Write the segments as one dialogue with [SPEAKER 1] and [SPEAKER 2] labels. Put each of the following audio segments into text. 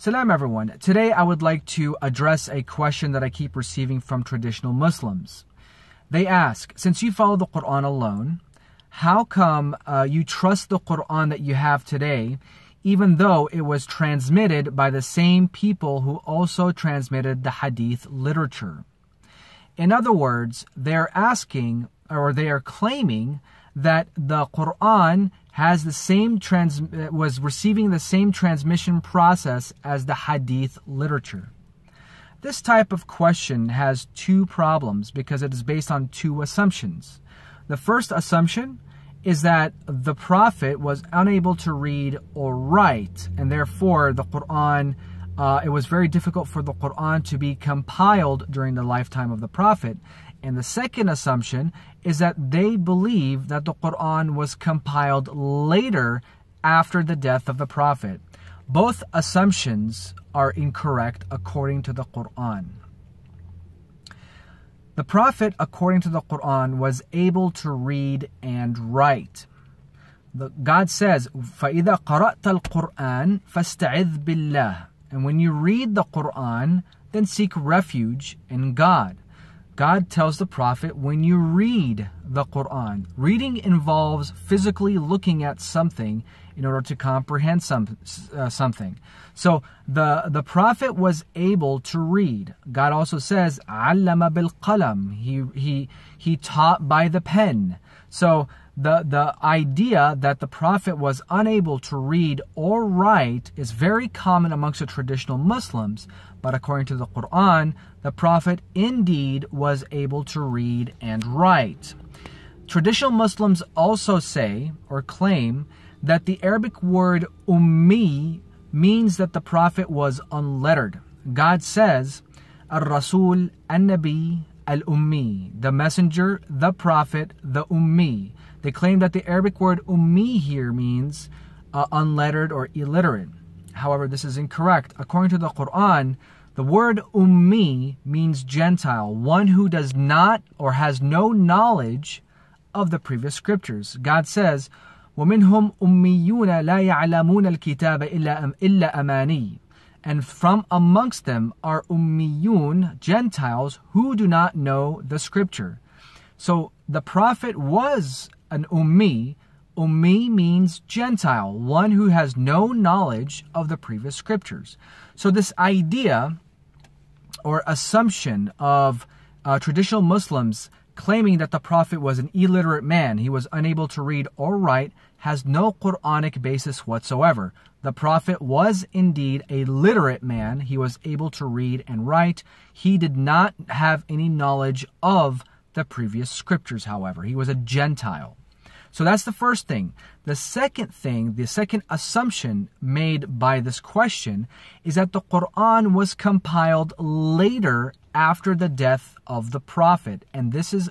[SPEAKER 1] Salam everyone. Today I would like to address a question that I keep receiving from traditional Muslims. They ask, since you follow the Quran alone, how come you trust the Quran that you have today, even though it was transmitted by the same people who also transmitted the hadith literature? In other words, they're asking, or they are claiming, that the Quran has the same was receiving the same transmission process as the hadith literature. This type of question has two problems because it is based on two assumptions. The first assumption is that the Prophet was unable to read or write, and therefore the Quran, it was very difficult for the Quran to be compiled during the lifetime of the Prophet. And the second assumption is that they believe that the Quran was compiled later after the death of the Prophet. Both assumptions are incorrect according to the Quran. The Prophet, according to the Quran, was able to read and write. God says, فَإِذَا قَرَأْتَ الْقُرْآنَ فَاسْتَعِذْ بِاللَّهِ. And when you read the Quran, then seek refuge in God. God tells the Prophet, when you read the Quran, reading involves physically looking at something in order to comprehend something. So the Prophet was able to read. God also says, عَلَّمَ بِالْقَلَمِ. He taught by the pen. So the idea that the Prophet was unable to read or write is very common amongst the traditional Muslims. But according to the Quran, the Prophet indeed was able to read and write. Traditional Muslims also say or claim that the Arabic word ummi means that the Prophet was unlettered. God says, Ar-Rasul An-Nabi Al-Ummi, the messenger, the prophet, the ummi. They claim that the Arabic word ummi here means unlettered or illiterate. However, this is incorrect. According to the Quran, the word ummi means Gentile, one who does not or has no knowledge of the previous scriptures. God says, وَمِنْهُمْ أُمِّيُّونَ لَا يَعْلَمُونَ الْكِتَابَ إِلَّا أَمَانِيٍّ. And from amongst them are ummiyun, Gentiles, who do not know the scripture. So the Prophet was an ummi. Ummi means Gentile, one who has no knowledge of the previous scriptures. So this idea or assumption of traditional Muslims claiming that the Prophet was an illiterate man, he was unable to read or write, has no Quranic basis whatsoever. The Prophet was indeed a literate man. He was able to read and write. He did not have any knowledge of the previous scriptures, however. He was a Gentile. So that's the first thing. The second thing, the second assumption made by this question is that the Quran was compiled later after the death of the Prophet. And this is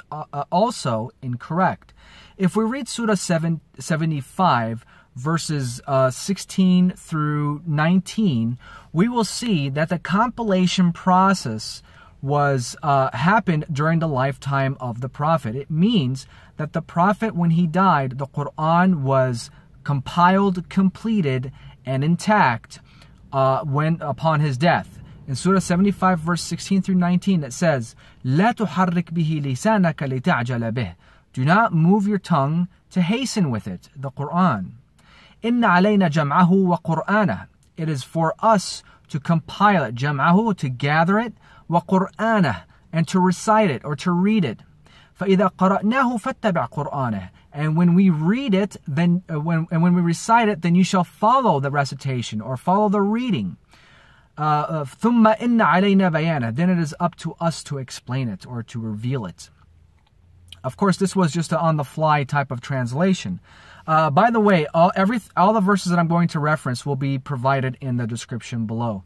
[SPEAKER 1] also incorrect. If we read Surah 75, verses 16 through 19, we will see that the compilation process was happened during the lifetime of the Prophet. It means that the Prophet, when he died, the Quran was compiled, completed, and intact when upon his death. In Surah 75, verse 16 through 19, it says, لا تحرك به لسانك لتعجل به. Do not move your tongue to hasten with it, the Quran. إن علينا جمعه وقرآنه. It is for us to compile it, جمعه, to gather it, وقرآنه, and to recite it or to read it. فإذا قرأناه فاتبع قرآنه. And when we read it, then when we recite it, then you shall follow the recitation or follow the reading. ثم إن علينا بيانه. Then it is up to us to explain it or to reveal it. Of course, this was just an on-the-fly type of translation. By the way, all the verses that I'm going to reference will be provided in the description below.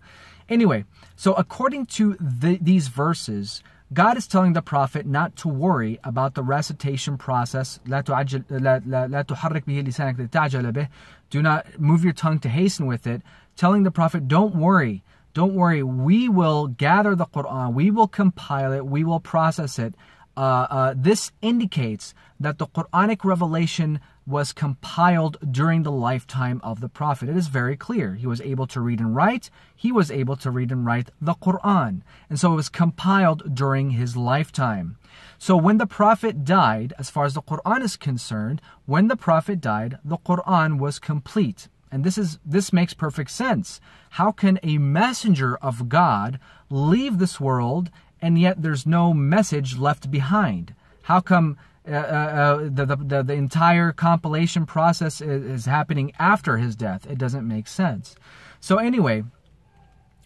[SPEAKER 1] Anyway, so according to these verses, God is telling the Prophet not to worry about the recitation process. لا تحرك به لسانك لتعجل به. Do not move your tongue to hasten with it. Telling the Prophet, don't worry. Don't worry. We will gather the Quran. We will compile it. We will process it this indicates that the Quranic revelation was compiled during the lifetime of the Prophet. It is very clear. He was able to read and write. He was able to read and write the Quran. And so it was compiled during his lifetime. So when the Prophet died, as far as the Quran is concerned, when the Prophet died, the Quran was complete. And this makes perfect sense. How can a messenger of God leave this world and yet there's no message left behind? How come the entire compilation process is happening after his death? It doesn't make sense. So anyway,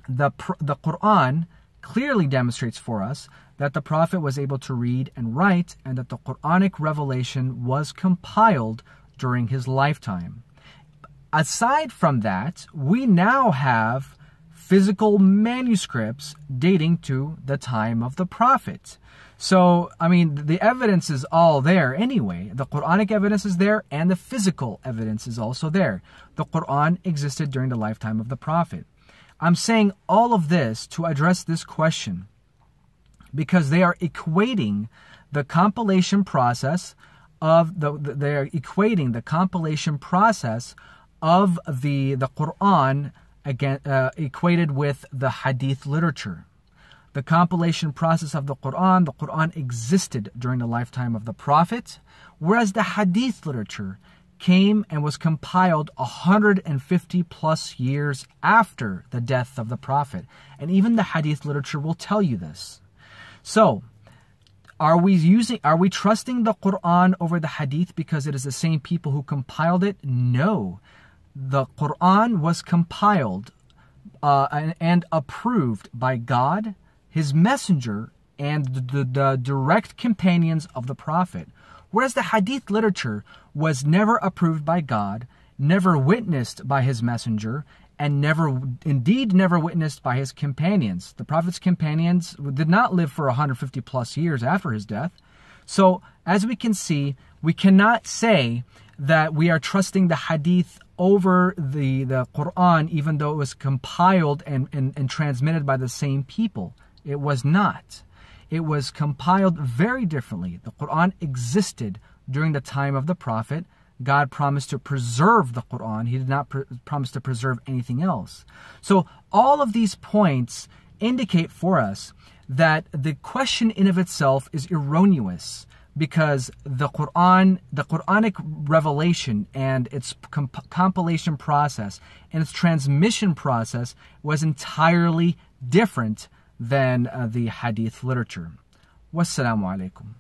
[SPEAKER 1] the Quran clearly demonstrates for us that the Prophet was able to read and write, and that the Quranic revelation was compiled during his lifetime. Aside from that, we now have physical manuscripts dating to the time of the Prophet. So, I mean, the evidence is all there anyway. The Quranic evidence is there, and the physical evidence is also there. The Quran existed during the lifetime of the Prophet. I'm saying all of this to address this question, because they are equating the compilation process of the Quran again, equated with the hadith literature. The compilation process of the Quran existed during the lifetime of the Prophet, whereas the hadith literature came and was compiled 150 plus years after the death of the Prophet. And even the hadith literature will tell you this. So, are we trusting the Quran over the hadith because it is the same people who compiled it? No. The Quran was compiled and approved by God, His Messenger, and the direct companions of the Prophet. Whereas the hadith literature was never approved by God, never witnessed by His Messenger, and never witnessed by His companions. The Prophet's companions did not live for 150 plus years after his death. So, as we can see, we cannot say that we are trusting the hadith over the Quran, even though it was compiled and transmitted by the same people. It was not. It was compiled very differently. The Quran existed during the time of the Prophet. God promised to preserve the Quran. He did not promise to preserve anything else. So all of these points indicate for us that the question in of itself is erroneous, because the Quranic revelation and its compilation process and its transmission process was entirely different than the hadith literature. Wassalamu alaikum.